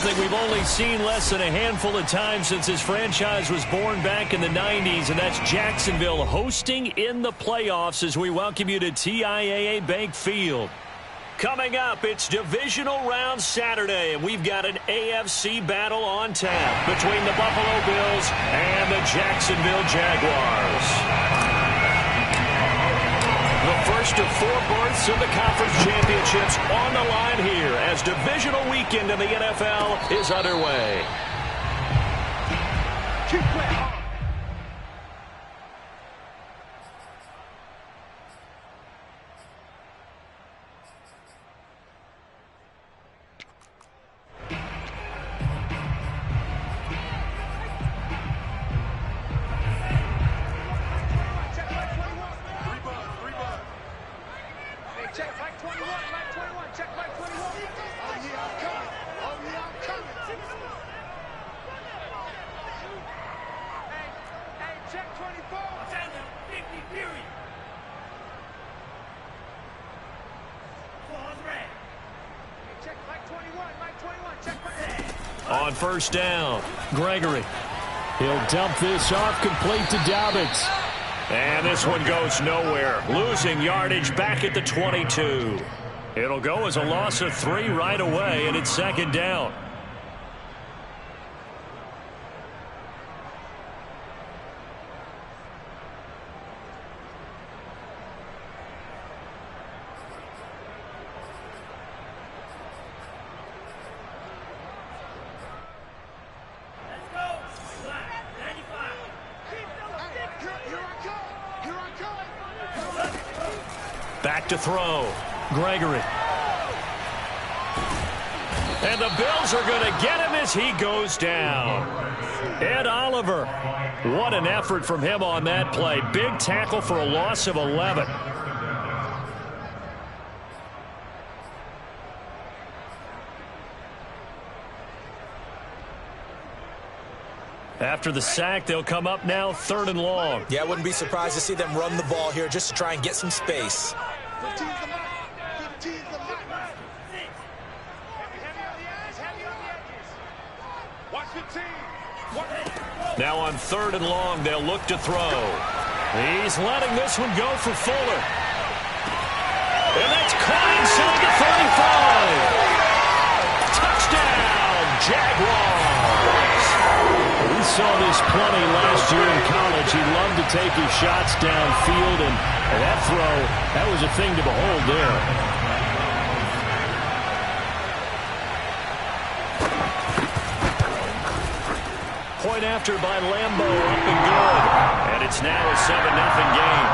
something we've only seen less than a handful of times since his franchise was born back in the 90s, and that's Jacksonville hosting in the playoffs as we welcome you to TIAA Bank Field. Coming up, it's Divisional Round Saturday, and we've got an AFC battle on tap between the Buffalo Bills and the Jacksonville Jaguars. The first of 4 berths in the conference championships on the line here as divisional weekend in the NFL is underway. Keep playing. On first down, Gregory. He'll dump this off complete to Dobbins. And this one goes nowhere. Losing yardage back at the 22. It'll go as a loss of 3 right away, and it's second down. Back to throw. Gregory. And the Bills are going to get him as he goes down. Ed Oliver. What an effort from him on that play. Big tackle for a loss of 11. After the sack, they'll come up now 3rd and long. Yeah, I wouldn't be surprised to see them run the ball here just to try and get some space. Now on 3rd and long, they'll look to throw. He's letting this one go for Fuller. And that's caught inside the 35. Touchdown, Jaguars. We saw this plenty last year in college. He loved to take his shots downfield, and that throw, that was a thing to behold there. Point after by Lambo, up and good. And it's now a 7-0 game.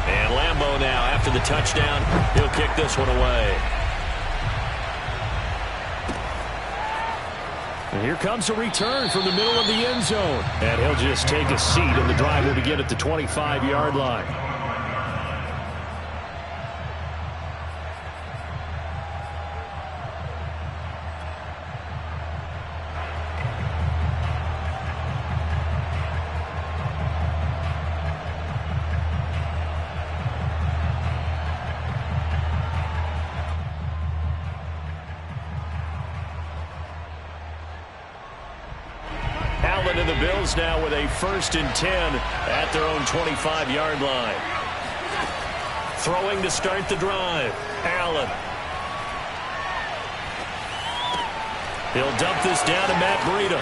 And Lambo now, after the touchdown, he'll kick this one away. And here comes a return from the middle of the end zone. And he'll just take a seat, and the drive will begin at the 25-yard line. And the Bills now with a 1st and 10 at their own 25-yard line. Throwing to start the drive. Allen. He'll dump this down to Matt Breida.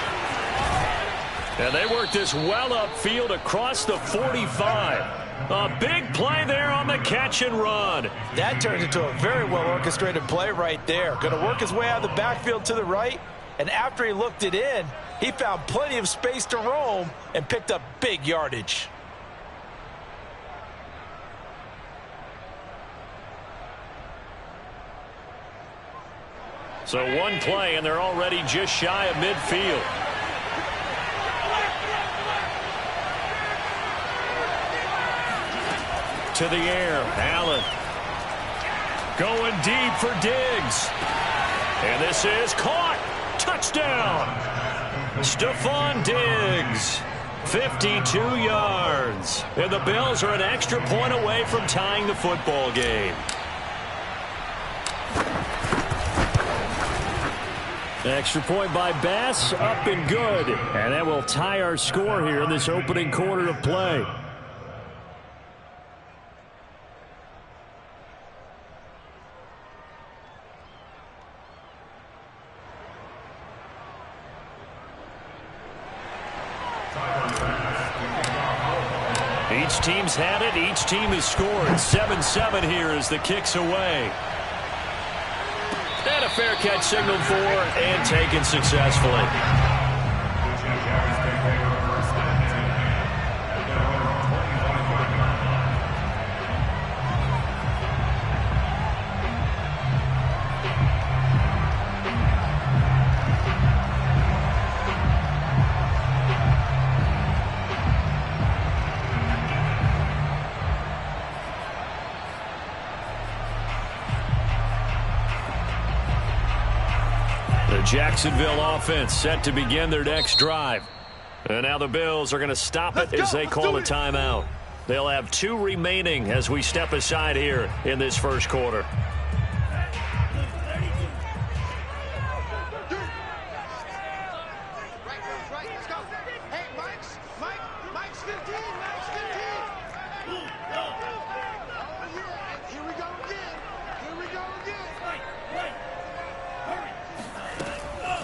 And they work this well upfield across the 45. A big play there on the catch and run. That turned into a very well-orchestrated play right there. Going to work his way out of the backfield to the right. And after he looked it in, he found plenty of space to roam and picked up big yardage. So one play, and they're already just shy of midfield. To the air, Allen. Going deep for Diggs. And this is caught. Touchdown. Stephon Diggs. 52 yards. And the Bills are an extra point away from tying the football game. Extra point by Bass, up and good. And that will tie our score here in this opening quarter of play. Each team's had it. Each team has scored. 7-7 here as the kick's away. And a fair catch signaled for and taken successfully. Jacksonville offense set to begin their next drive. And now the Bills are going to stop it as they call a timeout. They'll have 2 remaining as we step aside here in this first quarter.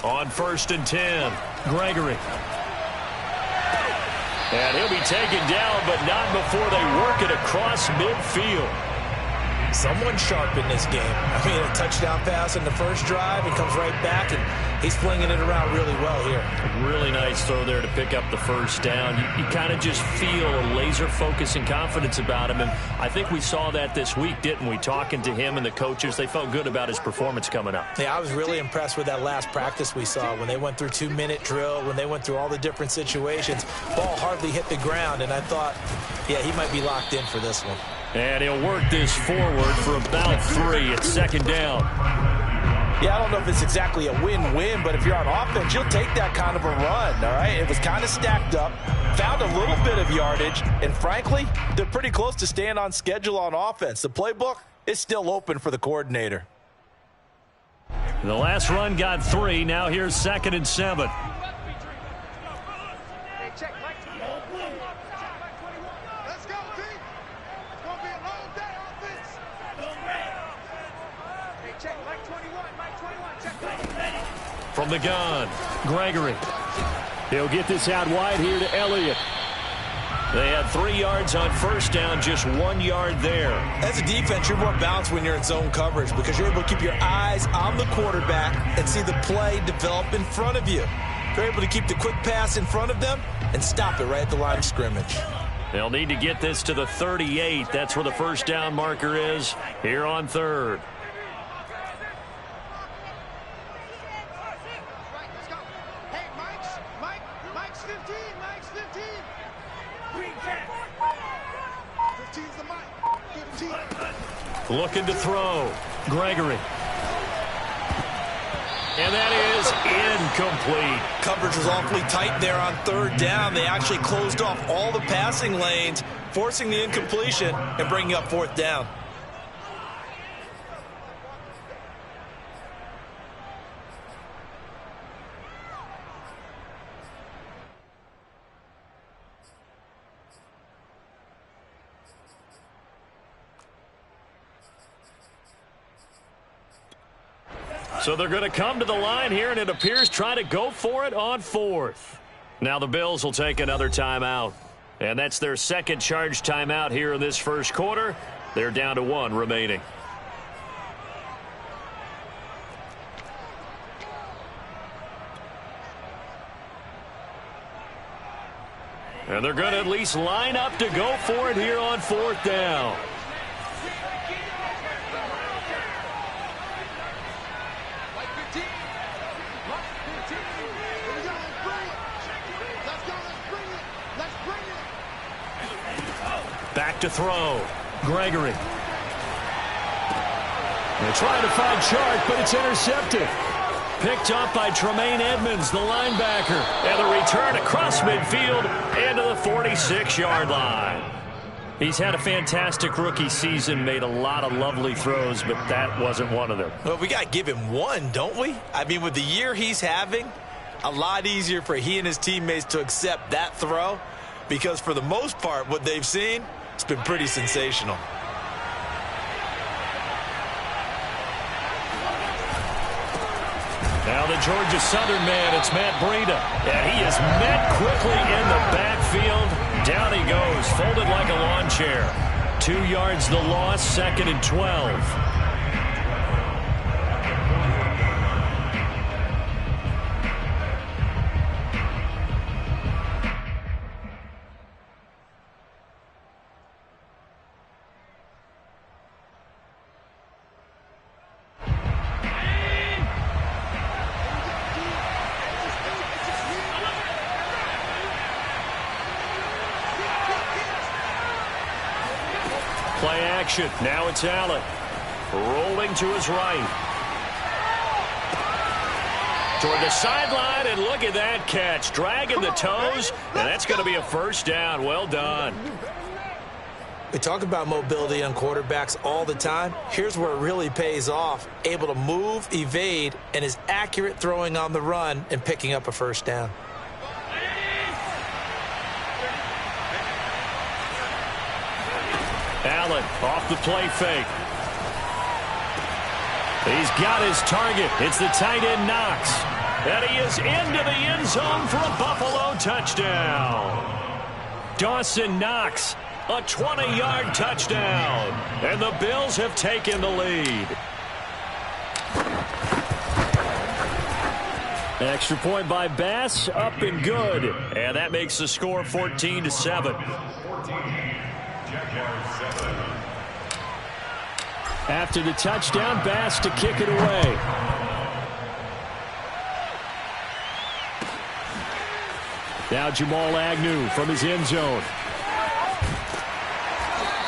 On 1st and 10, Gregory. And he'll be taken down, but not before they work it across midfield. Someone sharp in this game. I mean, a touchdown pass in the first drive. He comes right back, and he's flinging it around really well here. Really nice throw there to pick up the first down. You kind of just feel a laser focus and confidence about him, and I think we saw that this week, didn't we? Talking to him and the coaches, they felt good about his performance coming up. Yeah, I was really impressed with that last practice we saw when they went through 2-minute drill, when they went through all the different situations. Ball hardly hit the ground, and I thought, yeah, he might be locked in for this one. And he'll work this forward for about 3. It's 2nd down. Yeah, I don't know if it's exactly a win-win, but if you're on offense, you'll take that kind of a run, all right? It was kind of stacked up, found a little bit of yardage, and frankly, they're pretty close to staying on schedule on offense. The playbook is still open for the coordinator. The last run got 3. Now here's 2nd and 7. From the gun, Gregory. He'll get this out wide here to Elliott. They had 3 yards on 1st down, just 1 yard there. As a defense, you're more balanced when you're in zone coverage because you're able to keep your eyes on the quarterback and see the play develop in front of you. You're able to keep the quick pass in front of them and stop it right at the line of scrimmage. They'll need to get this to the 38. That's where the 1st down marker is here on 3rd. Looking to throw. Gregory. And that is incomplete. Coverage was awfully tight there on 3rd down. They actually closed off all the passing lanes, forcing the incompletion and bringing up 4th down. So they're going to come to the line here, and it appears try to go for it on 4th. Now the Bills will take another timeout. And that's their 2nd charge timeout here in this first quarter. They're down to 1 remaining. And they're going to at least line up to go for it here on 4th down. Back to throw. Gregory. They're trying to find Chark, but it's intercepted. Picked up by Tremaine Edmonds, the linebacker. And the return across midfield and to the 46-yard line. He's had a fantastic rookie season, made a lot of lovely throws, but that wasn't one of them. Well, we got to give him one, don't we? I mean, with the year he's having, a lot easier for he and his teammates to accept that throw because for the most part, what they've seen, it's been pretty sensational. Now the Georgia Southern man, it's Matt Breida. And he is met quickly in the backfield. Down he goes, folded like a lawn chair. 2 yards the loss, 2nd and 12. Play action. Now it's Allen. Rolling to his right. Toward the sideline, and look at that catch. Dragging the toes, and that's going to be a first down. Well done. We talk about mobility on quarterbacks all the time. Here's where it really pays off. Able to move, evade, and is accurate throwing on the run and picking up a first down. Allen off the play fake. He's got his target. It's the tight end Knox. And he is into the end zone for a Buffalo touchdown. Dawson Knox, a 20-yard touchdown. And the Bills have taken the lead. Extra point by Bass, up and good. And that makes the score 14-7. After the touchdown, Bass to kick it away. Now Jamal Agnew from his end zone.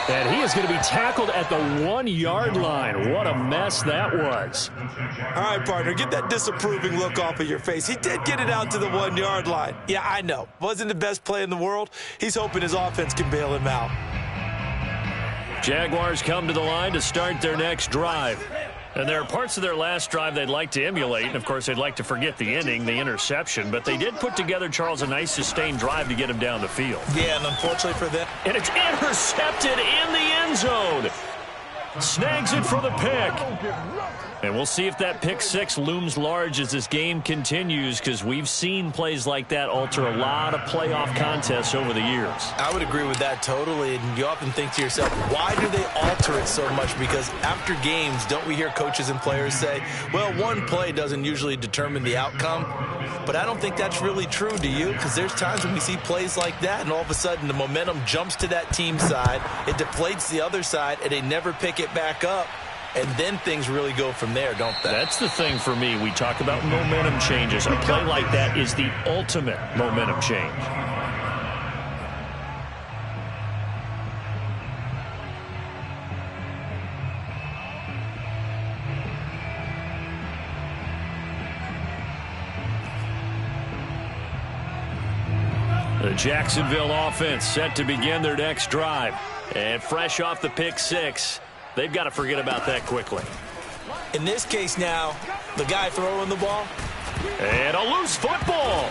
And he is going to be tackled at the 1-yard line. What a mess that was. All right, partner, get that disapproving look off of your face. He did get it out to the 1-yard line. Yeah, I know. Wasn't the best play in the world. He's hoping his offense can bail him out. Jaguars come to the line to start their next drive. And there are parts of their last drive they'd like to emulate. And, of course, they'd like to forget the inning, the interception. But they did put together, Charles, a nice sustained drive to get him down the field. Yeah, and unfortunately for them. And it's intercepted in the end zone. Snags it for the pick. And we'll see if that pick six looms large as this game continues, because we've seen plays like that alter a lot of playoff contests over the years. I would agree with that totally. And you often think to yourself, why do they alter it so much? Because after games, don't we hear coaches and players say, well, one play doesn't usually determine the outcome. But I don't think that's really true, do you? Because there's times when we see plays like that, and all of a sudden the momentum jumps to that team side, it deflates the other side, and they never pick it back up. And then things really go from there, don't they? That's the thing for me. We talk about momentum changes. A play like that is the ultimate momentum change. The Jacksonville offense set to begin their next drive. And fresh off the pick six, they've got to forget about that quickly. In this case now, the guy throwing the ball. And a loose football.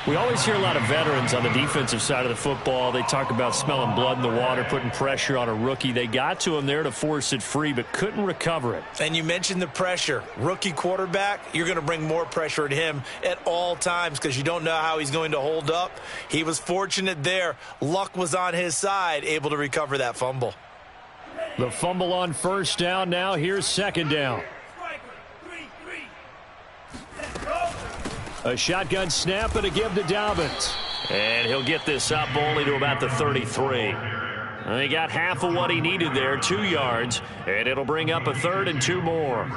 We always hear a lot of veterans on the defensive side of the football. They talk about smelling blood in the water, putting pressure on a rookie. They got to him there to force it free, but couldn't recover it. And you mentioned the pressure. Rookie quarterback, you're going to bring more pressure at him at all times because you don't know how he's going to hold up. He was fortunate there. Luck was on his side, able to recover that fumble. The fumble on first down. Now here's second down. A shotgun snap and a give to Dobbins. And he'll get this up only to about the 33. And he got half of what he needed there, 2 yards. And it'll bring up a 3rd and 2 more.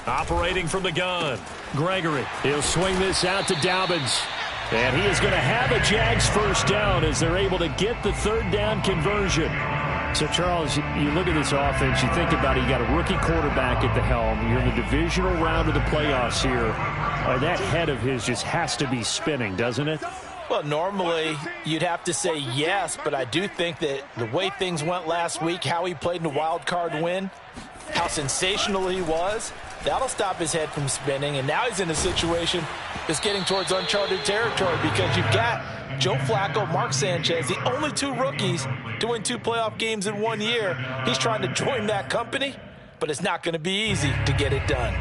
Operating from the gun, Gregory. He'll swing this out to Dobbins. And he is going to have a Jags first down as they're able to get the 3rd down conversion. So, Charles, you look at this offense, you think about it, you got a rookie quarterback at the helm. You're in the divisional round of the playoffs here. That head of his just has to be spinning, doesn't it? Well, normally you'd have to say yes, but I do think that the way things went last week, how he played in the wild card win, how sensational he was, that'll stop his head from spinning. And now he's in a situation that's getting towards uncharted territory because you've got Joe Flacco, Mark Sanchez, the only two rookies to win 2 playoff games in 1 year. He's trying to join that company, but it's not going to be easy to get it done.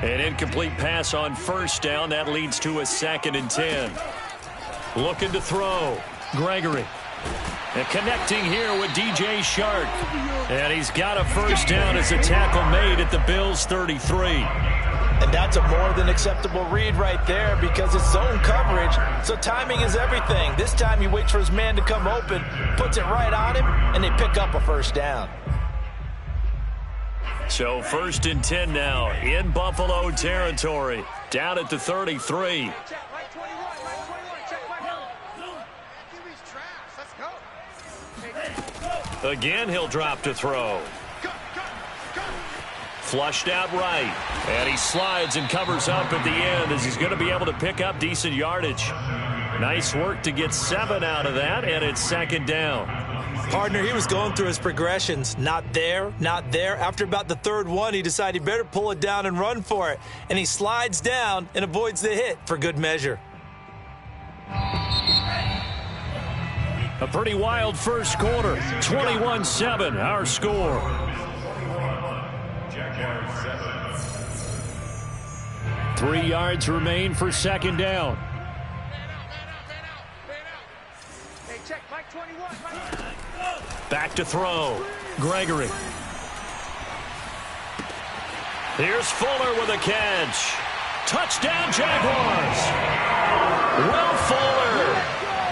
An incomplete pass on first down. That leads to a 2nd and 10. Looking to throw. Gregory. And connecting here with DJ Shark. And he's got a first down as a tackle made at the Bills' 33. And that's a more than acceptable read right there because it's zone coverage, so timing is everything. This time he waits for his man to come open, puts it right on him, and they pick up a first down. So 1st and 10 now in Buffalo territory. Down at the 33. Again, he'll drop to throw. Flushed out right. And he slides and covers up at the end as he's going to be able to pick up decent yardage. Nice work to get 7 out of that, and it's 2nd down. Partner, he was going through his progressions. Not there, not there. After about the 3rd one, he decided he better pull it down and run for it. And he slides down and avoids the hit for good measure. A pretty wild first quarter. 21-7, our score. 3 yards remain for 2nd down. Back to throw. Gregory. Here's Fuller with a catch. Touchdown, Jaguars. Will Fuller.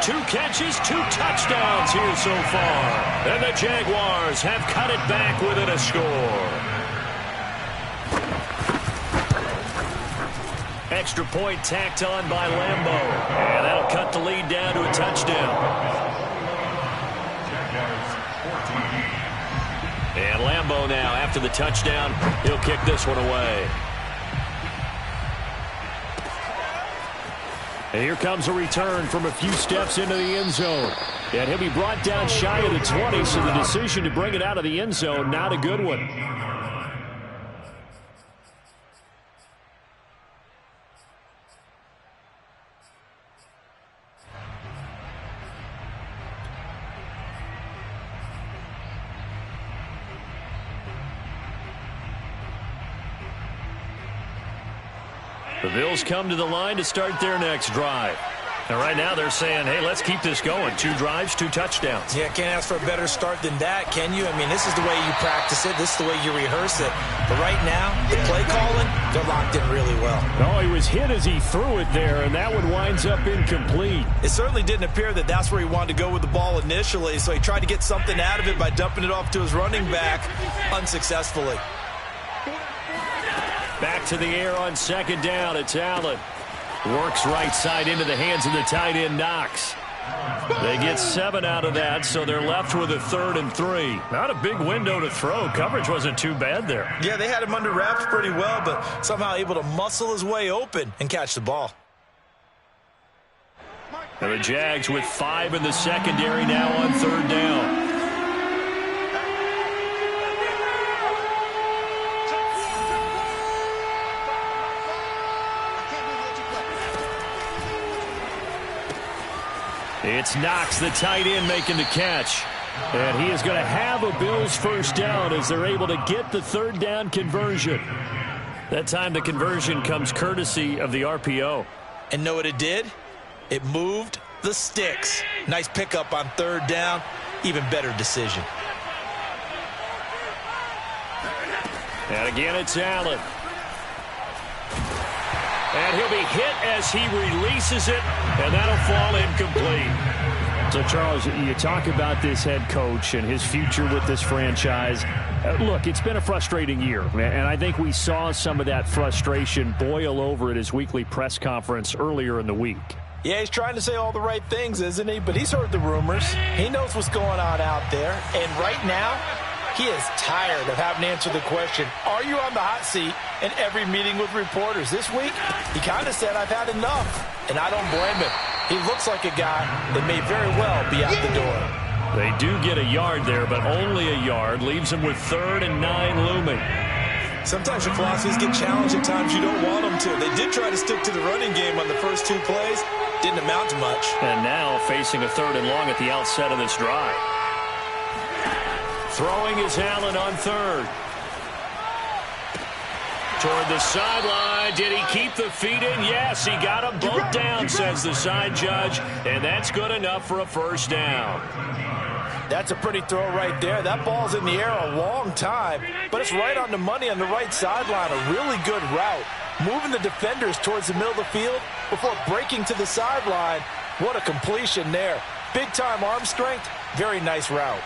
2 catches, 2 touchdowns here so far. And the Jaguars have cut it back within a score. Extra point tacked on by Lambo. And that'll cut the lead down to a touchdown. And Lambo now, after the touchdown, he'll kick this one away. And here comes a return from a few steps into the end zone. And he'll be brought down shy of the 20, so the decision to bring it out of the end zone, not a good one. The Bills come to the line to start their next drive. And right now they're saying, hey, let's keep this going. 2 drives, 2 touchdowns. Yeah, can't ask for a better start than that, can you? I mean, this is the way you practice it. This is the way you rehearse it. But right now, the play calling, they're locked in really well. Oh, he was hit as he threw it there, and that one winds up incomplete. It certainly didn't appear that that's where he wanted to go with the ball initially, so he tried to get something out of it by dumping it off to his running back unsuccessfully. Back to the air on 2nd down. It's Allen. Works right side into the hands of the tight end, Knox. They get 7 out of that, so they're left with a 3rd and 3. Not a big window to throw. Coverage wasn't too bad there. Yeah, they had him under wraps pretty well, but somehow able to muscle his way open and catch the ball. And the Jags with 5 in the secondary now on 3rd down. It's Knox, the tight end, making the catch. And he is going to have a Bills first down as they're able to get the 3rd down conversion. That time the conversion comes courtesy of the RPO. And know what it did? It moved the sticks. Nice pickup on 3rd down. Even better decision. And again, it's Allen. And he'll be hit as he releases it, and that'll fall incomplete. So, Charles, you talk about this head coach and his future with this franchise. Look, it's been a frustrating year, and I think we saw some of that frustration boil over at his weekly press conference earlier in the week. Yeah, he's trying to say all the right things, isn't he? But he's heard the rumors. He knows what's going on out there. And right now, he is tired of having to answer the question, are you on the hot seat in every meeting with reporters? This week, he kind of said, I've had enough. And I don't blame him. He looks like a guy that may very well be out the door. They do get a yard there, but only a yard. Leaves them with 3rd and 9 looming. Sometimes your philosophies get challenged at times you don't want them to. They did try to stick to the running game on the first 2 plays. Didn't amount to much. And now facing a 3rd and long at the outset of this drive. Throwing is Allen on 3rd. Toward the sideline. Did he keep the feet in? Yes, he got them both down, says the side judge. And that's good enough for a 1st down. That's a pretty throw right there. That ball's in the air a long time, but it's right on the money on the right sideline. A really good route. Moving the defenders towards the middle of the field before breaking to the sideline. What a completion there. Big-time arm strength. Very nice route.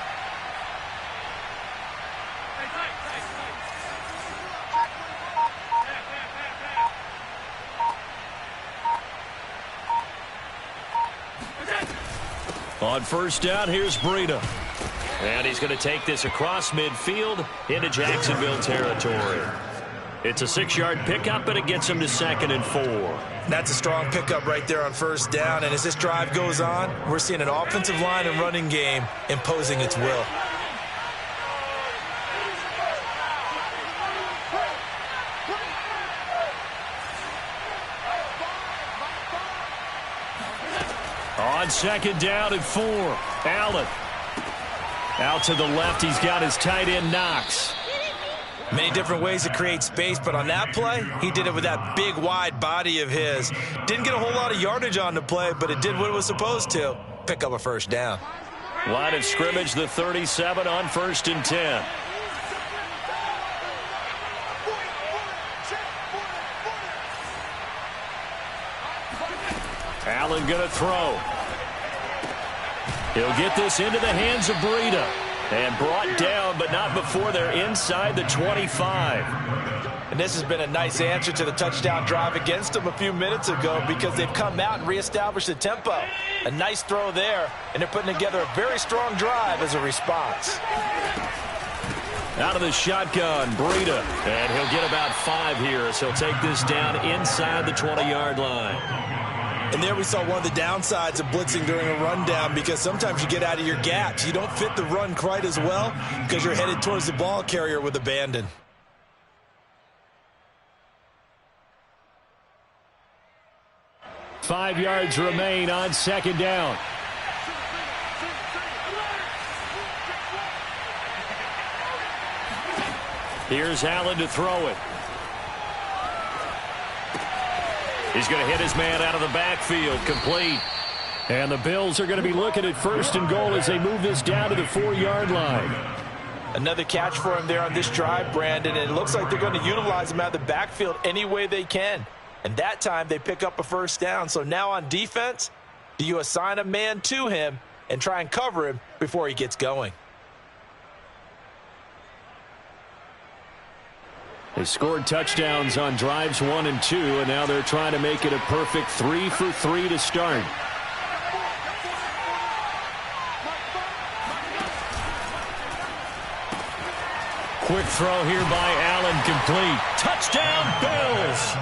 On 1st down, here's Breida. And he's going to take this across midfield into Jacksonville territory. It's a 6-yard pickup, and it gets him to 2nd and 4. That's a strong pickup right there on 1st down. And as this drive goes on, we're seeing an offensive line and running game imposing its will. On 2nd down and 4, Allen. Out to the left, he's got his tight end, Knox. Many different ways to create space, but on that play, he did it with that big, wide body of his. Didn't get a whole lot of yardage on the play, but it did what it was supposed to. Pick up a 1st down. Line of scrimmage, the 37 on 1st and 10. Allen going to throw. He'll get this into the hands of Breida. And brought down, but not before they're inside the 25. And this has been a nice answer to the touchdown drive against them a few minutes ago because they've come out and reestablished the tempo. A nice throw there, and they're putting together a very strong drive as a response. Out of the shotgun, Breida. And he'll get about 5 here, so he'll take this down inside the 20-yard line. And there we saw one of the downsides of blitzing during a rundown because sometimes you get out of your gaps. You don't fit the run quite as well because you're headed towards the ball carrier with abandon. Five yards remain on 2nd down. Here's Allen to throw it. He's going to hit his man out of the backfield, complete. And the Bills are going to be looking at 1st and goal as they move this down to the 4-yard line. Another catch for him there on this drive, Brandon, and it looks like they're going to utilize him out of the backfield any way they can. And that time they pick up a 1st down. So now on defense, do you assign a man to him and try and cover him before he gets going? They scored touchdowns on drives 1 and 2, and now they're trying to make it a perfect 3 for 3 to start. Quick throw here by Allen, complete. Touchdown, Bills!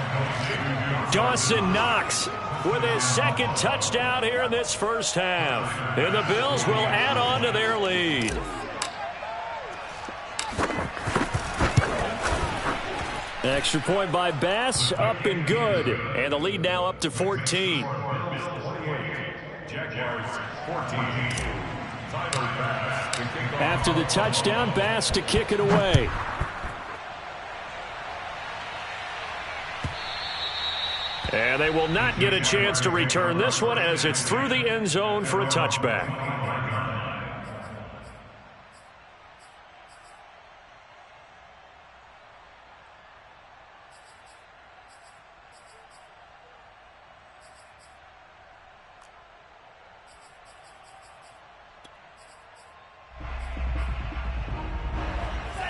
Dawson Knox with his 2nd touchdown here in this 1st half. And the Bills will add on to their lead. Extra point by Bass, up and good. And the lead now up to 14. After the touchdown, Bass to kick it away. And they will not get a chance to return this one as it's through the end zone for a touchback.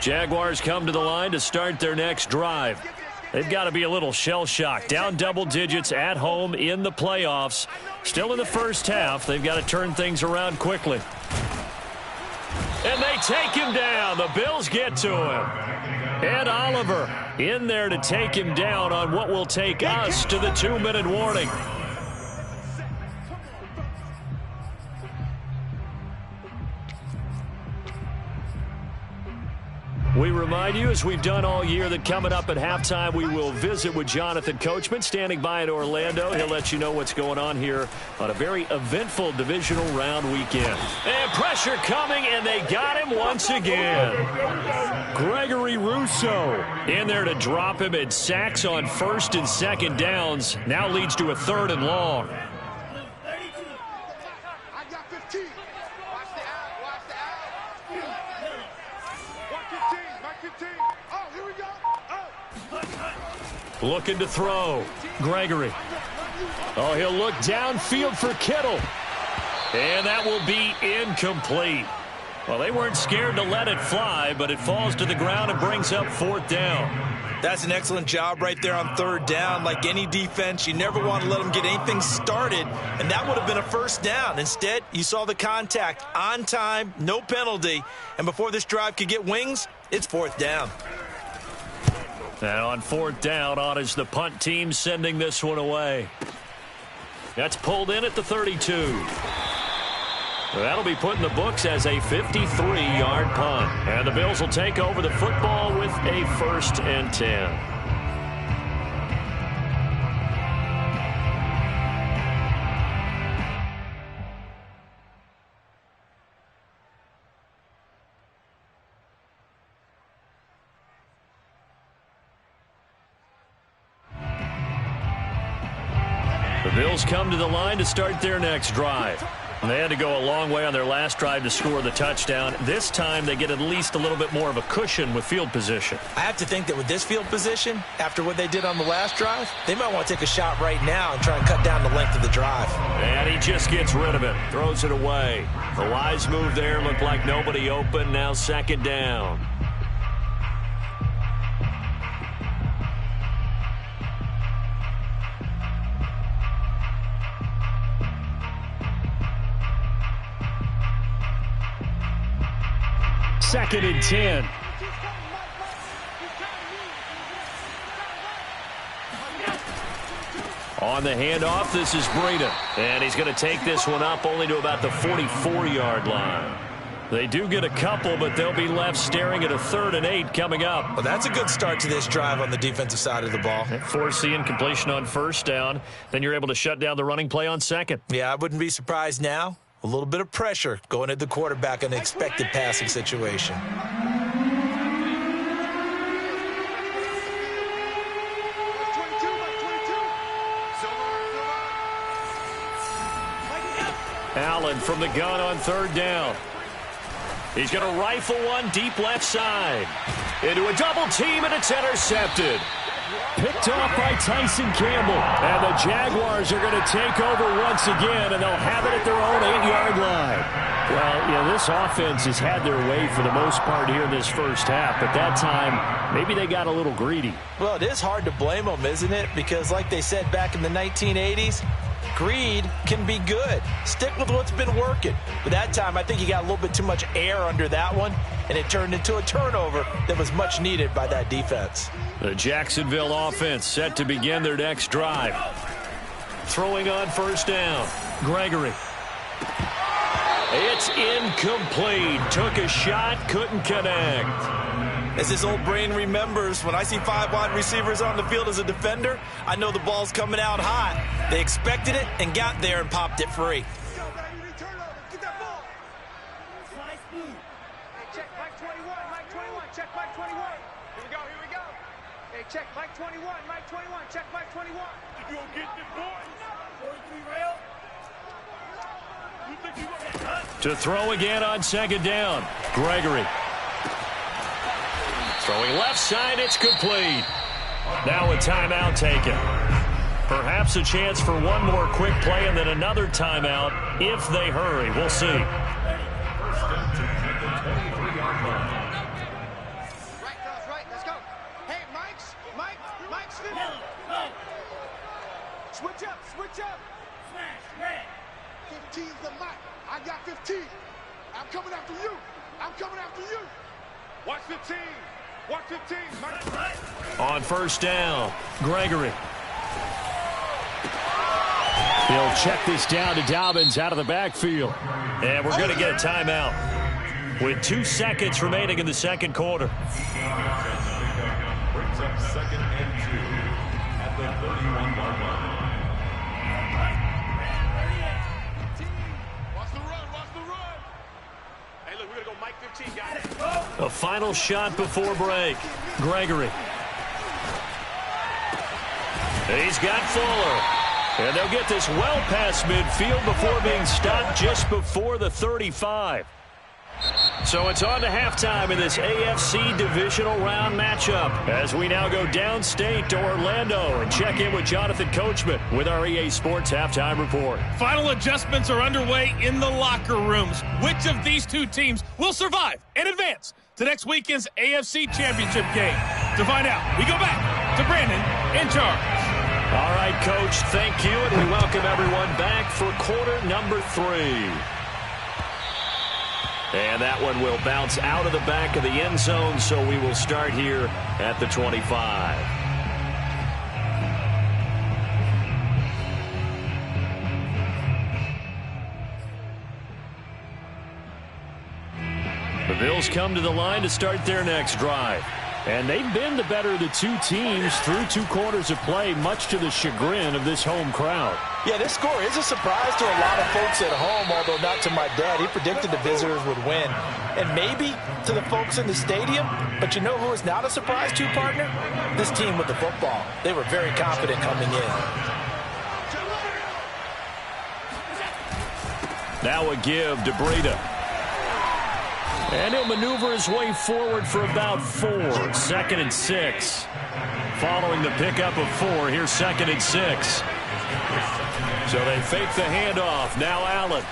Jaguars come to the line to start their next drive. They've got to be a little shell-shocked. Down double digits at home in the playoffs. Still in the first half. They've got to turn things around quickly. And they take him down. The Bills get to him. Ed Oliver in there to take him down on what will take us to the 2-minute warning. We remind you, as we've done all year, that coming up at halftime, we will visit with Jonathan Coachman, standing by in Orlando. He'll let you know what's going on here on a very eventful divisional round weekend. And pressure coming, and they got him once again. Gregory Rousseau in there to drop him, and sacks on first and second downs. Now leads to a 3rd and long. Looking to throw. Gregory. Oh, he'll look downfield for Kittle. And that will be incomplete. Well, they weren't scared to let it fly, but it falls to the ground and brings up 4th down. That's an excellent job right there on 3rd down. Like any defense, you never want to let them get anything started, and that would have been a 1st down. Instead, you saw the contact on time, no penalty, and before this drive could get wings, it's 4th down. And on 4th down, on is the punt team sending this one away. That's pulled in at the 32. That'll be put in the books as a 53-yard punt. And the Bills will take over the football with a 1st and 10. The Bills come to the line to start their next drive. They had to go a long way on their last drive to score the touchdown. This time they get at least a little bit more of a cushion with field position. I have to think that with this field position, after what they did on the last drive, they might want to take a shot right now and try and cut down the length of the drive. And he just gets rid of it, throws it away. The wise move there, looked like nobody open. Now 2nd down. Second and 10. On the handoff, this is Breida. And he's going to take this one up only to about the 44-yard line. They do get a couple, but they'll be left staring at a 3rd and 8 coming up. Well, that's a good start to this drive on the defensive side of the ball. Force the incompletion on 1st down. Then you're able to shut down the running play on 2nd. Yeah, I wouldn't be surprised now. A little bit of pressure going at the quarterback in an expected passing situation. Allen from the gun on 3rd down. He's going to rifle one deep left side. Into a double team, and it's intercepted. Picked off by Tyson Campbell. And the Jaguars are going to take over once again, and they'll have it at their own 8-yard line. Well, you know, this offense has had their way for the most part here in this first half, but that time, maybe they got a little greedy. Well, it is hard to blame them, isn't it? Because like they said back in the 1980s, greed can be good. Stick with what's been working. But that time, I think he got a little bit too much air under that one, and it turned into a turnover that was much needed by that defense. The Jacksonville offense set to begin their next drive. Throwing on 1st down. Gregory. It's incomplete. Took a shot, couldn't connect. As his old brain remembers, when I see 5 wide receivers on the field as a defender, I know the ball's coming out hot. They expected it and got there and popped it free. Check Mike 21, Mike 21, check Mike 21. Here we go. Hey, check Mike 21, Mike 21, check Mike 21. You gonna get this boy? 43 rail? You think you gonna get hurt? To throw again on 2nd down. Gregory. Throwing left side, it's complete. Now a timeout taken. Perhaps a chance for one more quick play and then another timeout if they hurry. We'll see. Right, let's go. Hey, Mike, Switch up, switch up. 15's the mic. I got 15. I'm coming after you. I'm coming after you. Watch 15. Watch 15. On first down, Gregory. He'll check this down to Dobbins out of the backfield. And we're going to get a timeout with 2 seconds remaining in the second quarter. Brings up 2nd and 2 at the 31-yard line. A final shot before break. Gregory. He's got Fuller. And they'll get this well past midfield before being stopped just before the 35. So it's on to halftime in this AFC divisional round matchup as we now go downstate to Orlando and check in with Jonathan Coachman with our EA Sports Halftime Report. Final adjustments are underway in the locker rooms. Which of these two teams will survive and advance to next weekend's AFC Championship game? To find out, we go back to Brandon in charge. All right, Coach, thank you, and we welcome everyone back for quarter number 3. And that one will bounce out of the back of the end zone, so we will start here at the 25. The Bills come to the line to start their next drive. And they've been the better of the two teams through 2 quarters of play, much to the chagrin of this home crowd. Yeah, this score is a surprise to a lot of folks at home, although not to my dad. He predicted the visitors would win. And maybe to the folks in the stadium, but you know who is not a surprise to, partner? This team with the football. They were very confident coming in. Now a give to Breida. And he'll maneuver his way forward for about 4. 2nd and 6. Following the pickup of 4, here's 2nd and 6. So they fake the handoff. Now Allen.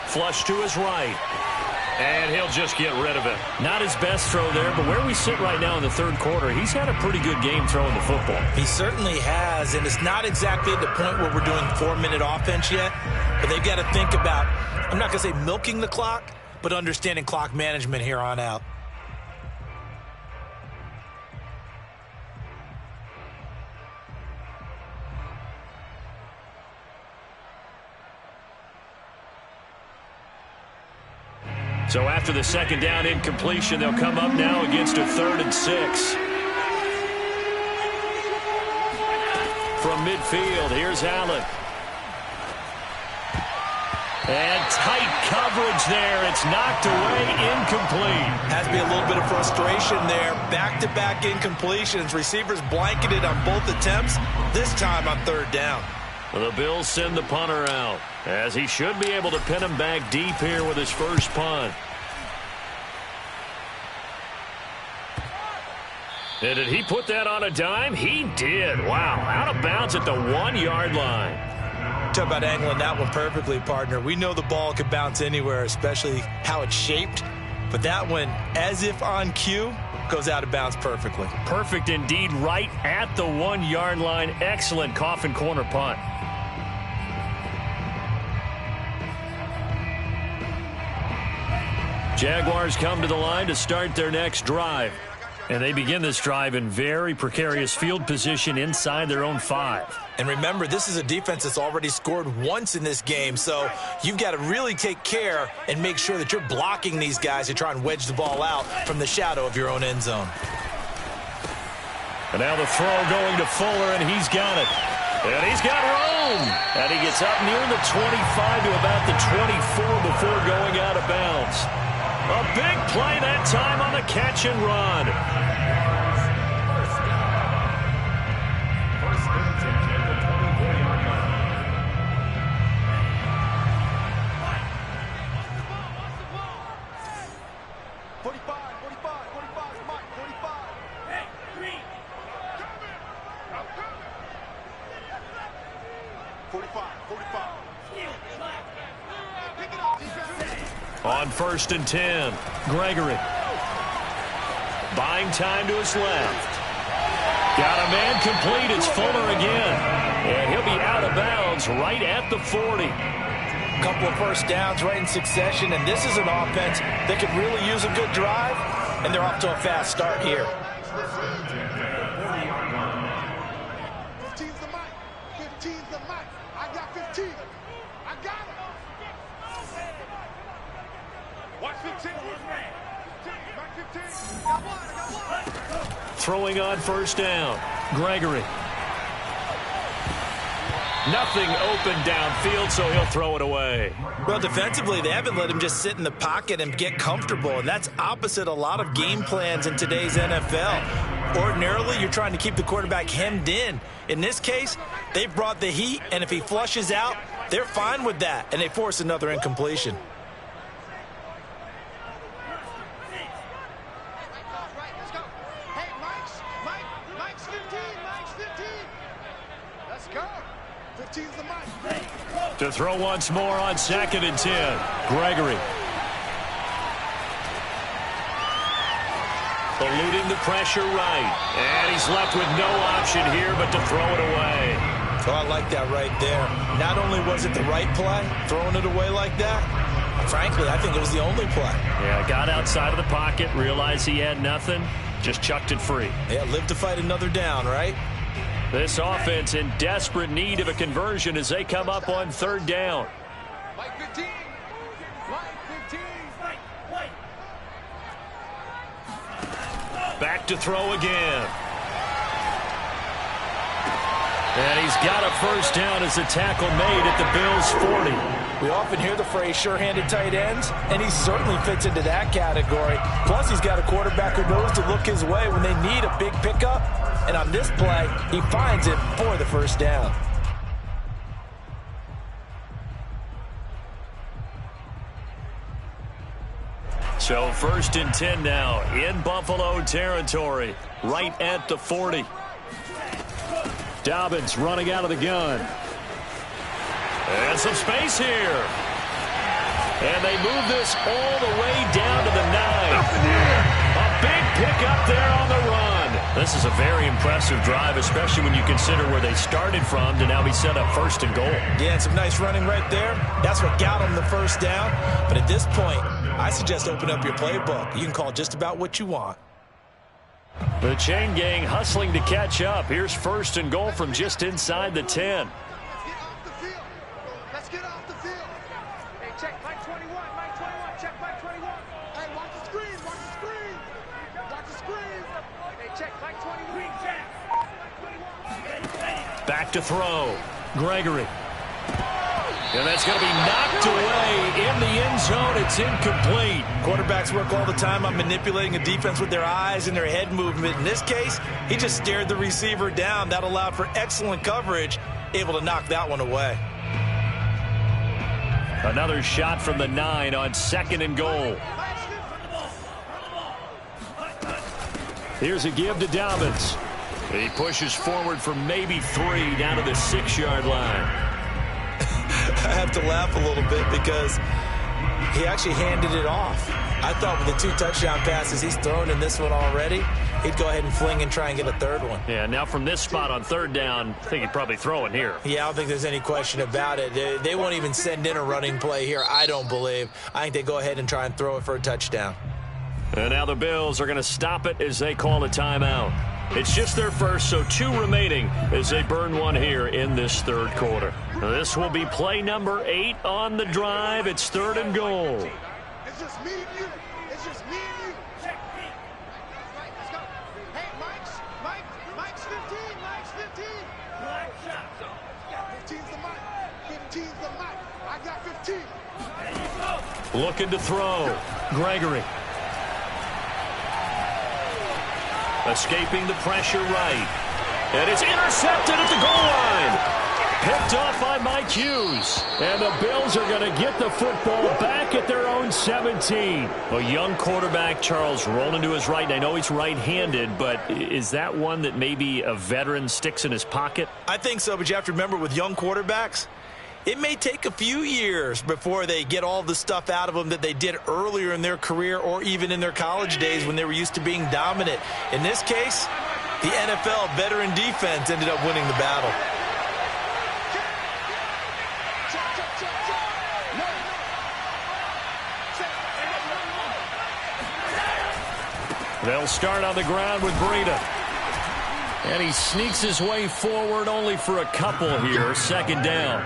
Flush to his right. And he'll just get rid of it. Not his best throw there, but where we sit right now in the 3rd quarter, he's had a pretty good game throwing the football. He certainly has, and it's not exactly at the point where we're doing 4-minute offense yet, but they've got to think about, I'm not going to say milking the clock, but understanding clock management here on out. So after the 2nd down incompletion, they'll come up now against a 3rd and 6. From midfield, here's Allen. And tight coverage there. It's knocked away, incomplete. Has to be a little bit of frustration there. Back-to-back incompletions. Receivers blanketed on both attempts, this time on 3rd down. The Bills send the punter out, as he should be able to pin him back deep here with his first punt. And did he put that on a dime? He did. Wow, out of bounds at the 1-yard line. Talk about angling that one perfectly, partner. We know the ball can bounce anywhere, especially how it's shaped. But that one, as if on cue, goes out of bounds perfectly. Perfect indeed, right at the 1-yard line. Excellent coffin corner punt. Jaguars come to the line to start their next drive. And they begin this drive in very precarious field position inside their own 5. And remember, this is a defense that's already scored once in this game, so you've got to really take care and make sure that you're blocking these guys to try and wedge the ball out from the shadow of your own end zone. And now the throw going to Fuller, and he's got it. And he's got room. And he gets up near the 25 to about the 24 before going out of bounds. A big play that time on the catch and run. On 1st and 10, Gregory. Buying time to his left. Got a man complete. It's Fuller again. And he'll be out of bounds right at the 40. A couple of first downs right in succession, and this is an offense that could really use a good drive, and they're off to a fast start here. 15's the mic. 15's the mic. I got 15. I got it. Watch 15. Back 15. Got one. I got one. Throwing on first down. Gregory. Nothing open downfield, so he'll throw it away. Well, defensively, they haven't let him just sit in the pocket and get comfortable, and that's opposite a lot of game plans in today's NFL. Ordinarily, you're trying to keep the quarterback hemmed in. In this case, they've brought the heat, and if he flushes out, they're fine with that, and they force another incompletion. Mike's 15. Mike's 15. Let's go. 15's the mic. To throw once more on 2nd and 10. Gregory. Eluding the pressure right. And he's left with no option here but to throw it away. Oh, I like that right there. Not only was it the right play, throwing it away like that, frankly, I think it was the only play. Yeah, got outside of the pocket, realized he had nothing, just chucked it free. Yeah, live to fight another down, right? This offense in desperate need of a conversion as they come up on 3rd down. Mike 15. Mike 15. Back to throw again. And he's got a first down as a tackle made at the Bills' 40. We often hear the phrase sure-handed tight ends, and he certainly fits into that category. Plus, he's got a quarterback who knows to look his way when they need a big pickup. And on this play, he finds it for the first down. So 1st and 10 now in Buffalo territory, right at the 40. Dobbins running out of the gun. And some space here. And they move this all the way down to the 9. A big pickup there on the run. This is a very impressive drive, especially when you consider where they started from to now be set up 1st and goal. Yeah, and some nice running right there. That's what got them the first down. But at this point, I suggest open up your playbook. You can call just about what you want. The chain gang hustling to catch up. Here's 1st and goal from just inside the 10. Let's get off the field. Let's get off the field. Hey, check Mike 21. Mike 21. Check Mike 21. Hey, watch the screen. Watch the screen. Watch the screen. Hey, check Mike 21. Back to throw. Gregory. And that's going to be knocked away in the end zone. It's incomplete. Quarterbacks work all the time on manipulating a defense with their eyes and their head movement. In this case, he just stared the receiver down. That allowed for excellent coverage, able to knock that one away. Another shot from the 9 on 2nd and goal. Here's a give to Dobbins. He pushes forward for maybe 3 down to the 6-yard line. I have to laugh a little bit because he actually handed it off. I thought with the 2 touchdown passes he's thrown in this one already, he'd go ahead and fling and try and get a 3rd one. Yeah, now from this spot on 3rd down, I think he'd probably throw it here. Yeah, I don't think there's any question about it. They won't even send in a running play here, I don't believe. I think they go ahead and try and throw it for a touchdown. And now the Bills are going to stop it as they call a timeout. It's just their first, so 2 remaining as they burn one here in this 3rd quarter. Now this will be play number 8 on the drive. It's 3rd and goal. It's just me and you. It's just me and you. Right, let's go. Hey, Mike's 15. Mike's 15. 15's the mic. 15's the mic. I got 15. Looking to throw. Gregory. Escaping the pressure right. And it's intercepted at the goal line. Picked off by Mike Hughes. And the Bills are going to get the football back at their own 17. A young quarterback, Charles, rolling to his right. And I know he's right-handed, but is that one that maybe a veteran sticks in his pocket? I think so, but you have to remember with young quarterbacks, it may take a few years before they get all the stuff out of them that they did earlier in their career or even in their college days when they were used to being dominant. In this case, The NFL veteran defense ended up winning the battle. They'll start on the ground with Breida. And he sneaks his way forward only for a couple here. Second down.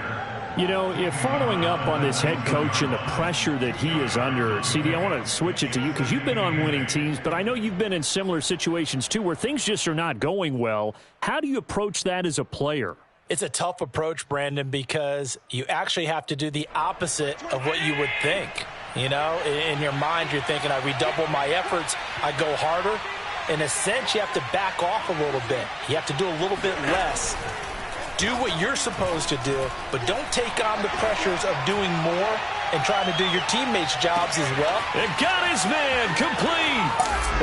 You know, if following up on this head coach and the pressure that he is under, CD, I want to switch it to you because you've been on winning teams, but I know you've been in similar situations too where things just are not going well. How do you approach that as a player? It's a tough approach, Brandon, because you actually have to do the opposite of what you would think. You know, in your mind, you're thinking, I redouble my efforts, I go harder. In a sense, you have to back off a little bit. You have to do a little bit less. Do what you're supposed to do, but don't take on the pressures of doing more and trying to do your teammates' jobs as well. It got his man complete.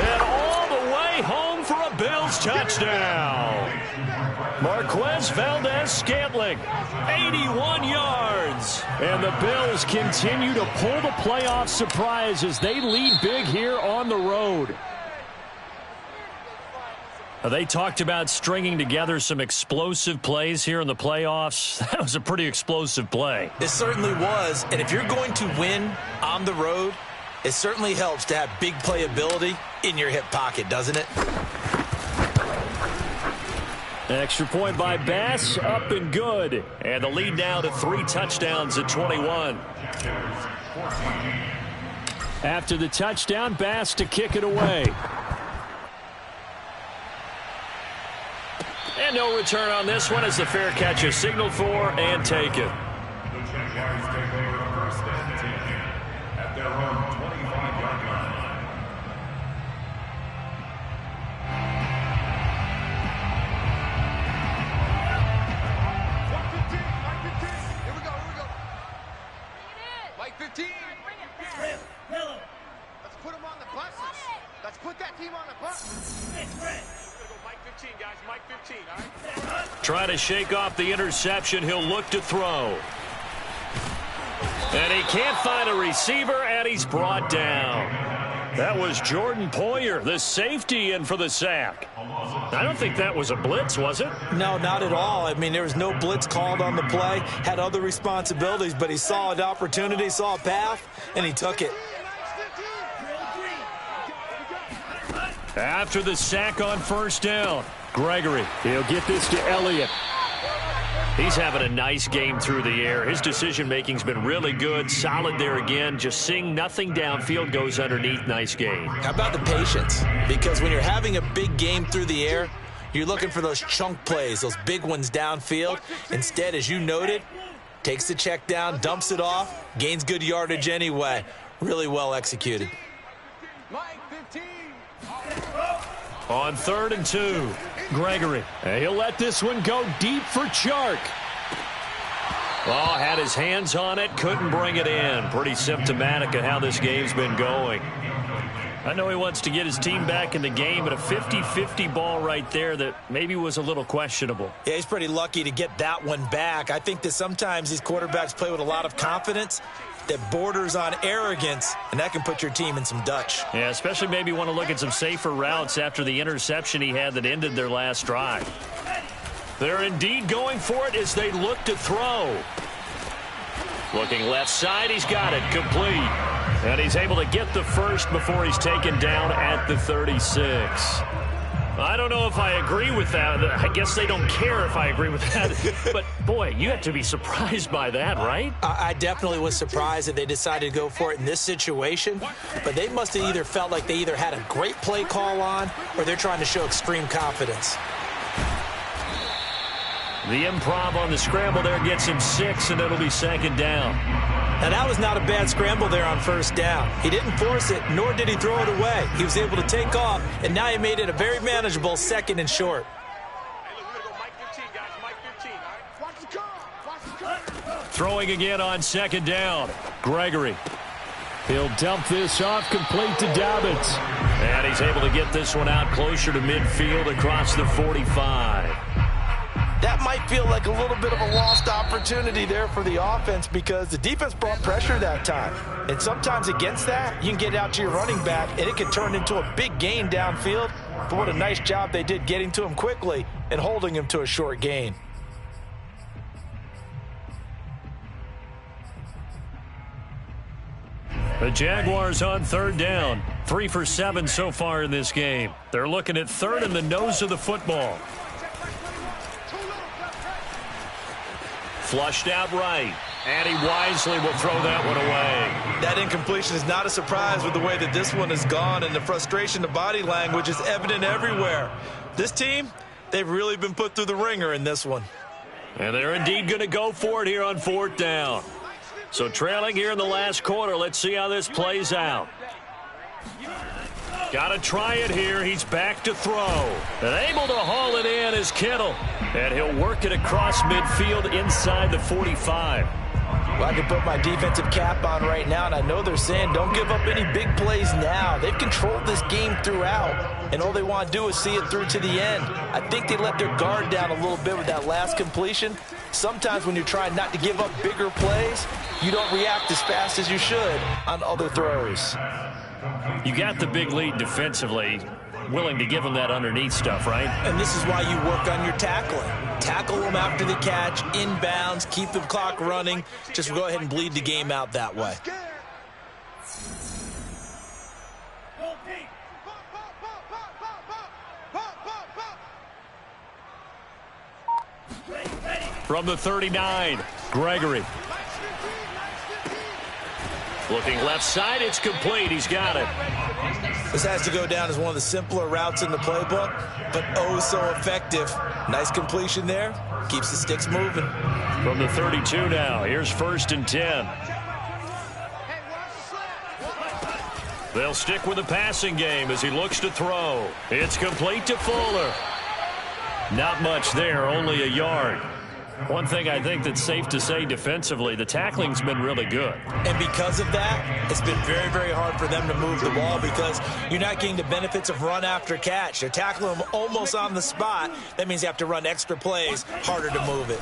And all the way home for a Bills touchdown. Marquez Valdez-Scantling, 81 yards. And the Bills continue to pull the playoff surprise as they lead big here on the road. They talked about stringing together some explosive plays here in the playoffs. That was a pretty explosive play. It certainly was. And if you're going to win on the road, it certainly helps to have big playability in your hip pocket, doesn't it? Extra point by Bass, up and good. And the lead now to 3 touchdowns at 21. After the touchdown, Bass to kick it away. And no return on this one as the fair catch is signaled for and taken. The Jaguars take over first and 10 at their own 25-yard line. Here we go. Like 15. Let's put him on the buses. Let's put that team on the bus. Mike 15, guys. Mike 15, all right? Trying to shake off the interception. He'll look to throw. And he can't find a receiver, and he's brought down. That was Jordan Poyer, the safety, in for the sack. I don't think that was a blitz, was it? No, not at all. I mean, there was no blitz called on the play. Had other responsibilities, but he saw an opportunity, saw a path, and he took it. After the sack on first down, Gregory, he'll get this to Elliott. He's having a nice game through the air. His decision-making's been really good, solid there again. Just seeing nothing downfield goes underneath. Nice game. How about the patience? Because when you're having a big game through the air, you're looking for those chunk plays, those big ones downfield. Instead, as you noted, takes the check down, dumps it off, gains good yardage anyway. Really well executed. Mike 15. On 3rd and 2, Gregory. He'll let this one go deep for Chark. Oh, had his hands on it, couldn't bring it in. Pretty symptomatic of how this game's been going. I know he wants to get his team back in the game, but a 50-50 ball right there that maybe was a little questionable. Yeah, he's pretty lucky to get that one back. I think that sometimes these quarterbacks play with a lot of confidence that borders on arrogance, and that can put your team in some Dutch. Yeah, especially maybe want to look at some safer routes after the interception he had that ended their last drive. They're indeed going for it as they look to throw. Looking left side, he's got it, complete. And he's able to get the first before he's taken down at the 36. I don't know if I agree with that. I guess they don't care if I agree with that. But, boy, you have to be surprised by that, right? I definitely was surprised that they decided to go for it in this situation. But they must have either felt like they either had a great play call on or they're trying to show extreme confidence. The improv on the scramble there gets him 6, and it'll be 2nd down. Now, that was not a bad scramble there on 1st down. He didn't force it, nor did he throw it away. He was able to take off, and now he made it a very manageable 2nd and short. Hey, look, we're going to go Mike 15, guys. Mike 15, all right? Watch the car. Watch the car. Throwing again on 2nd down. Gregory. He'll dump this off complete to Dobbins. And he's able to get this one out closer to midfield across the 45. That might feel like a little bit of a lost opportunity there for the offense because the defense brought pressure that time. And sometimes against that, you can get out to your running back, and it can turn into a big gain downfield. but what a nice job they did getting to him quickly and holding him to a short gain. The Jaguars on third down. 3 for 7 so far in this game. They're looking at third in the nose of the football. Flushed out right. And he wisely will throw that one away. That incompletion is not a surprise with the way that this one has gone, and the frustration, the body language is evident everywhere. This team, they've really been put through the ringer in this one. And they're indeed going to go for it here on fourth down. So trailing here in the last quarter, let's see how this plays out. Got to try it here. He's back to throw. And able to haul it in is Kittle. And he'll work it across midfield inside the 45. Well, I can put my defensive cap on right now, and I know they're saying don't give up any big plays now. They've controlled this game throughout, and all they want to do is see it through to the end. I think they let their guard down a little bit with that last completion. Sometimes when you're trying not to give up bigger plays, you don't react as fast as you should on other throws. You got the big lead defensively, willing to give them that underneath stuff, right? And this is why you work on your tackling. Tackle them after the catch, inbounds, keep the clock running. Just go ahead and bleed the game out that way. From the 39, Gregory. Looking left side, it's complete. He's got it. This has to go down as one of the simpler routes in the playbook, but oh so effective. Nice completion there. Keeps the sticks moving. From the 32 now, here's 1st and 10. They'll stick with the passing game as he looks to throw. It's complete to Fuller. Not much there, only a yard. One thing I think that's safe to say defensively, the tackling's been really good. And because of that, it's been very, very hard for them to move the ball because you're not getting the benefits of run after catch. They're tackling them almost on the spot. That means you have to run extra plays, harder to move it.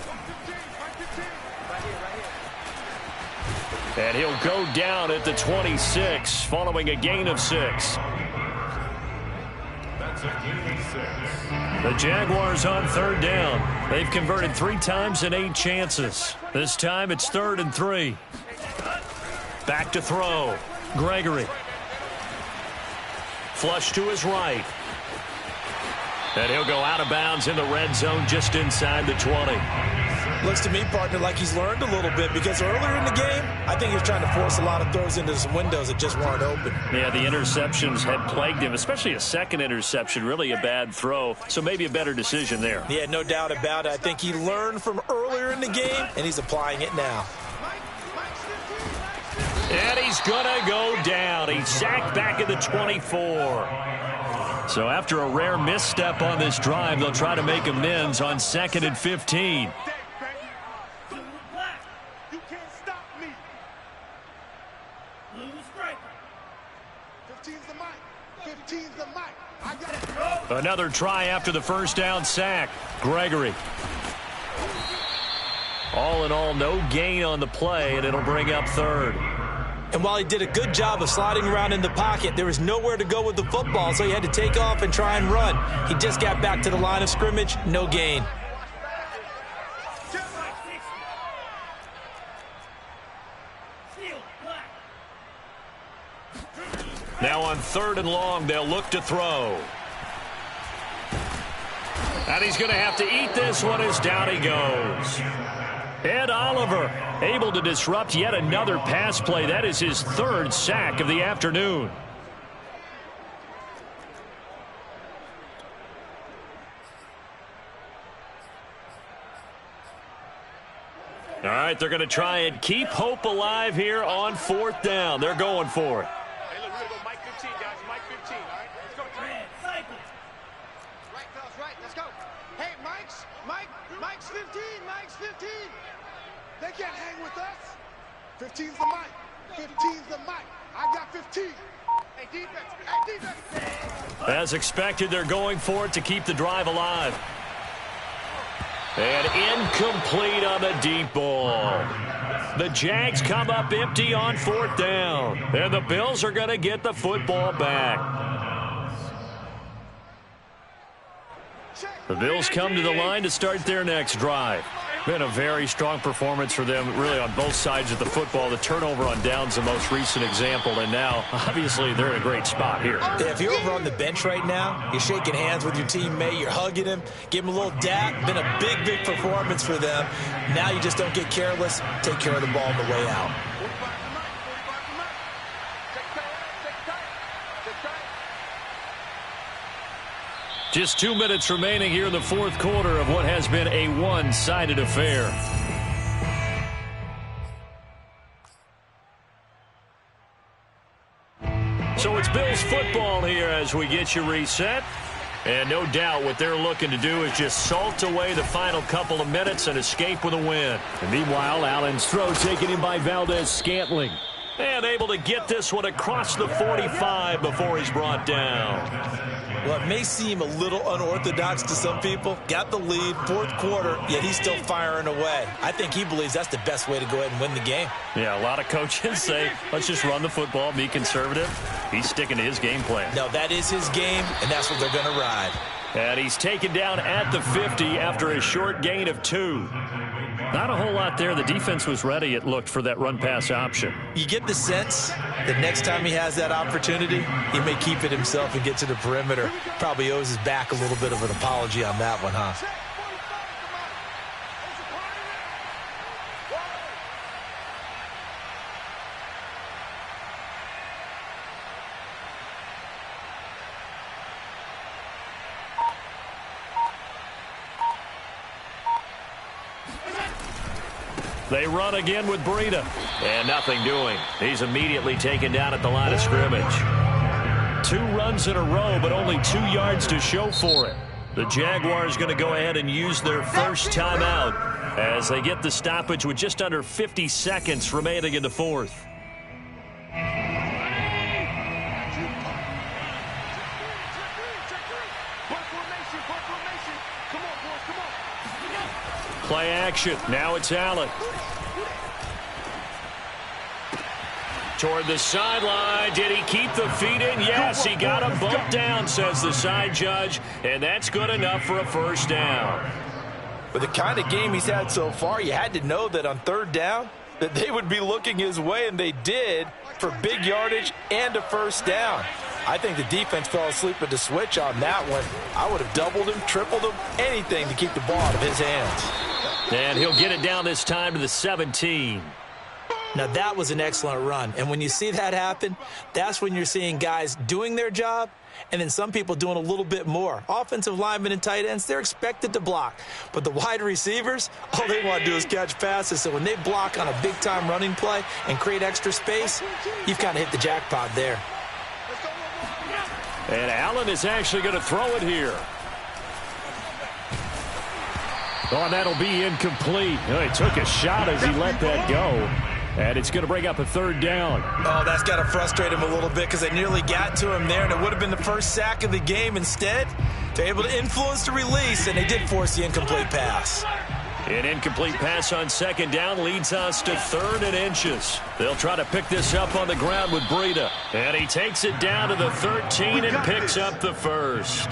And he'll go down at the 26, following a gain of 6. That's a gain of 6. The Jaguars on third down. They've converted 3 times in 8 chances. This time it's 3rd and 3. Back to throw. Gregory. Flush to his right. And he'll go out of bounds in the red zone just inside the 20. Looks to me, partner, like he's learned a little bit because earlier in the game, I think he was trying to force a lot of throws into some windows that just weren't open. Yeah, the interceptions had plagued him, especially a second interception, really a bad throw. So maybe a better decision there. Yeah, no doubt about it. I think he learned from earlier in the game, and he's applying it now. And he's going to go down. He's sacked back at the 24. So after a rare misstep on this drive, they'll try to make amends on 2nd and 15. Another try after the first down sack. Gregory. All in all, no gain on the play, and it'll bring up 3rd. And while he did a good job of sliding around in the pocket, there was nowhere to go with the football, so he had to take off and try and run. He just got back to the line of scrimmage, no gain. Now on 3rd and long, they'll look to throw. And he's going to have to eat this one as down he goes. Ed Oliver able to disrupt yet another pass play. That is his 3rd sack of the afternoon. All right, they're going to try and keep hope alive here on 4th down. They're going for it. Hey, look, we're going to go Mike 15, guys. Mike 15, all right? Let's go. Right, fellas, right. Let's go. Hey, Mike's 15. Mike's 15. They can't hang with us. 15's the Mike. 15's the Mike. I got 15. Hey, defense. Hey, defense. As expected, they're going for it to keep the drive alive. And incomplete on the deep ball. The Jags come up empty on 4th down. And the Bills are going to get the football back. The Bills come to the line to start their next drive. Been a very strong performance for them, really, on both sides of the football. The turnover on downs, the most recent example, and now, obviously, they're in a great spot here. Yeah, if you're over on the bench right now, you're shaking hands with your teammate, you're hugging him, give him a little dap. Been a big, big performance for them. Now you just don't get careless. Take care of the ball on the way out. Just 2 minutes remaining here in the fourth quarter of what has been a one-sided affair. So it's Bills football here as we get you reset. And no doubt what they're looking to do is just salt away the final couple of minutes and escape with a win. And meanwhile, Allen's throw taken in by Valdez-Scantling. And able to get this one across the 45 before he's brought down. Well, it may seem a little unorthodox to some people. Got the lead, fourth quarter, yet he's still firing away. I think he believes that's the best way to go ahead and win the game. Yeah, a lot of coaches say, let's just run the football, be conservative. He's sticking to his game plan. No, that is his game, and that's what they're going to ride. And he's taken down at the 50 after a short gain of 2. Not a whole lot there. The defense was ready, it looked, for that run-pass option. You get the sense that next time he has that opportunity, he may keep it himself and get to the perimeter. Probably owes his back a little bit of an apology on that one, huh? They run again with Breida. And nothing doing. He's immediately taken down at the line of scrimmage. 2 runs in a row, but only 2 yards to show for it. The Jaguars going to go ahead and use their first timeout as they get the stoppage with just under 50 seconds remaining in the fourth. Play action. Now it's Allen. Toward the sideline. Did he keep the feet in? Yes, he got a bump down, says the side judge, and that's good enough for a first down. With the kind of game he's had so far, you had to know that on third down that they would be looking his way, and they did, for big yardage and a first down. I think the defense fell asleep at the switch on that one. I would have doubled him, tripled him, anything to keep the ball out of his hands. And he'll get it down this time to the 17. Now, that was an excellent run. And when you see that happen, that's when you're seeing guys doing their job and then some people doing a little bit more. Offensive linemen and tight ends, they're expected to block. But the wide receivers, all they want to do is catch passes. So when they block on a big-time running play and create extra space, you've kind of hit the jackpot there. And Allen is actually going to throw it here. Oh, and that'll be incomplete. Oh, he took a shot as he let that go. And it's going to bring up a third down. Oh, that's got to frustrate him a little bit because they nearly got to him there, and it would have been the first sack of the game. Instead, they're able to influence the release, and they did force the incomplete pass. An incomplete pass on second down leads us to 3rd and inches. They'll try to pick this up on the ground with Breida. And he takes it down to the 13 and picks up the first.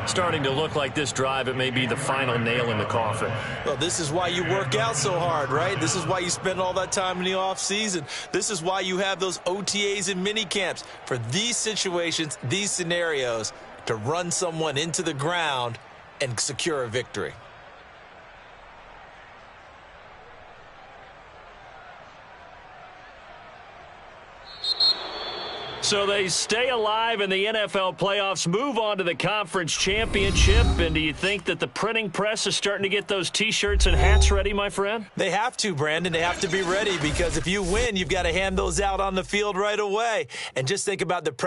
Starting to look like this drive, it may be the final nail in the coffin. Well, this is why you work out so hard, right? This is why you spend all that time in the offseason. This is why you have those OTAs and mini camps for these situations, these scenarios, to run someone into the ground and secure a victory. So they stay alive in the NFL playoffs, move on to the conference championship. And do you think that the printing press is starting to get those T-shirts and hats ready, my friend? They have to, Brandon. They have to be ready because if you win, you've got to hand those out on the field right away. And just think about the